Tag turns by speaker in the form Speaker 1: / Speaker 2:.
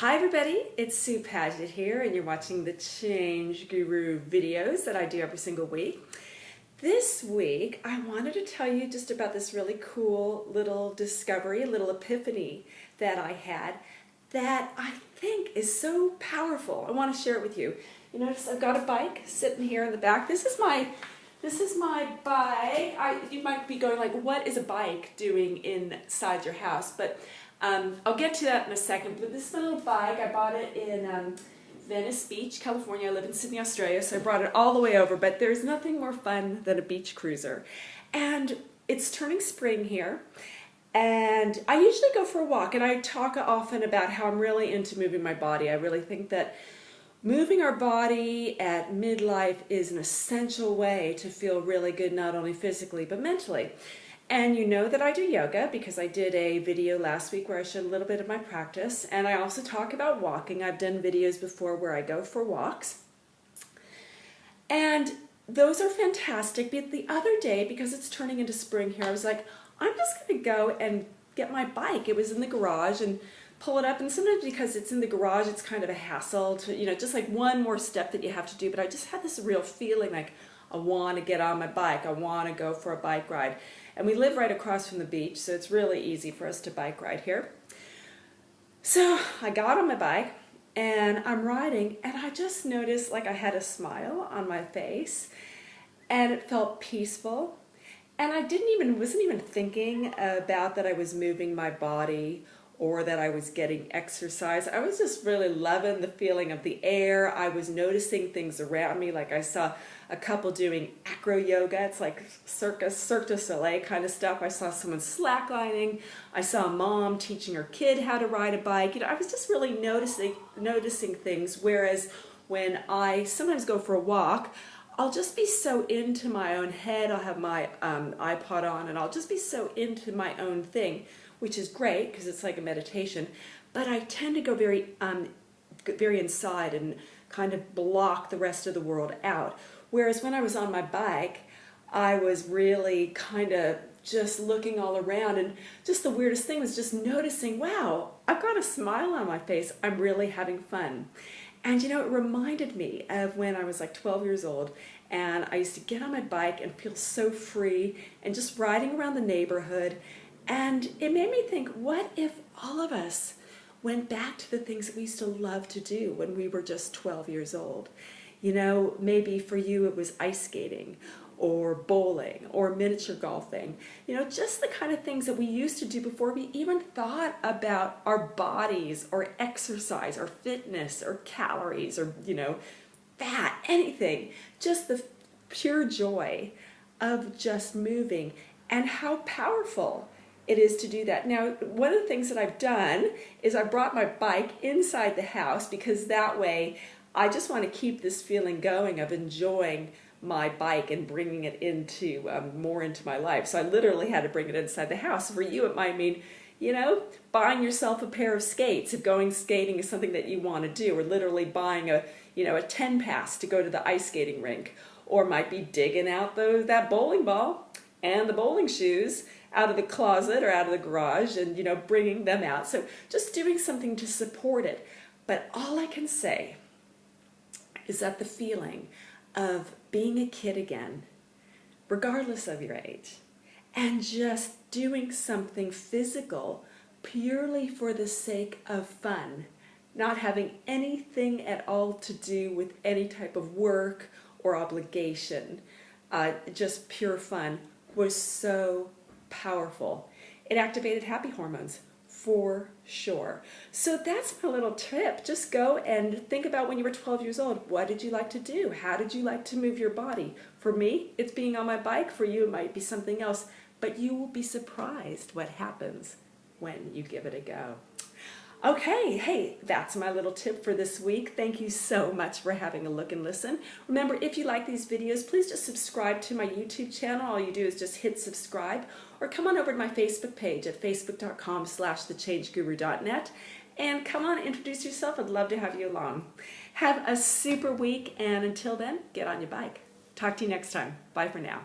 Speaker 1: Hi everybody, it's Sue Paget here and you're watching the Change Guru videos that I do every single week. This week I wanted to tell you just about this really cool little discovery, a little epiphany that I had that I think is so powerful. I want to share it with you. You notice I've got a bike sitting here in the back. This is my bike. You might be going like, what is a bike doing inside your house? But I'll get to that in a second. But this little bike, I bought it in Venice Beach, California. I live in Sydney, Australia, so I brought it all the way over. But there's nothing more fun than a beach cruiser. And it's turning spring here. And I usually go for a walk, and I talk often about how I'm really into moving my body. I really think that moving our body at midlife is an essential way to feel really good, not only physically, but mentally. And you know that I do yoga because I did a video last week where I showed a little bit of my practice. And I also talk about walking. I've done videos before where I go for walks. And those are fantastic. But the other day, because it's turning into spring here, I was like, I'm just going to go and get my bike. It was in the garage and pull it up. And sometimes because it's in the garage, it's kind of a hassle to, just like one more step that you have to do. But I just had this real feeling like I want to get on my bike. I want to go for a bike ride. And we live right across from the beach, so it's really easy for us to bike ride here. So I got on my bike and I'm riding, and I just noticed like I had a smile on my face and it felt peaceful. And I wasn't even thinking about that I was moving my body or that I was getting exercise. I was just really loving the feeling of the air. I was noticing things around me, like I saw a couple doing acro yoga. It's like Cirque du Soleil kind of stuff. I saw someone slacklining. I saw a mom teaching her kid how to ride a bike. I was just really noticing things, whereas when I sometimes go for a walk, I'll just be so into my own head. I'll have my iPod on and I'll just be so into my own thing, which is great because it's like a meditation. But I tend to go very inside and kind of block the rest of the world out. Whereas when I was on my bike, I was really kind of just looking all around, and just the weirdest thing was just noticing, wow, I've got a smile on my face. I'm really having fun. And it reminded me of when I was like 12 years old, and I used to get on my bike and feel so free and just riding around the neighborhood. And it made me think, what if all of us went back to the things that we used to love to do when we were just 12 years old? Maybe for you it was ice skating or bowling or miniature golfing. Just the kind of things that we used to do before we even thought about our bodies or exercise or fitness or calories or, fat, anything. Just the pure joy of just moving and how powerful it is to do that. Now, one of the things that I've done is I brought my bike inside the house, because that way I just want to keep this feeling going of enjoying my bike and bringing it into more into my life. So I literally had to bring it inside the house. For you, it might mean, buying yourself a pair of skates if going skating is something that you want to do, or literally buying a 10 pass to go to the ice skating rink, or might be digging out that bowling ball and the bowling shoes out of the closet or out of the garage and, bringing them out. So just doing something to support it. But all I can say is that the feeling of being a kid again, regardless of your age, and just doing something physical purely for the sake of fun, not having anything at all to do with any type of work or obligation, just pure fun, was so powerful. It activated happy hormones for sure. So that's my little tip. Just go and think about when you were 12 years old. What did you like to do? How did you like to move your body? For me, it's being on my bike. For you, it might be something else. But you will be surprised what happens when you give it a go. Okay, hey, that's my little tip for this week. Thank you so much for having a look and listen. Remember, if you like these videos, please just subscribe to my YouTube channel. All you do is just hit subscribe, or come on over to my Facebook page at facebook.com/thechangeguru.net and come on, introduce yourself. I'd love to have you along. Have a super week, and until then, get on your bike. Talk to you next time. Bye for now.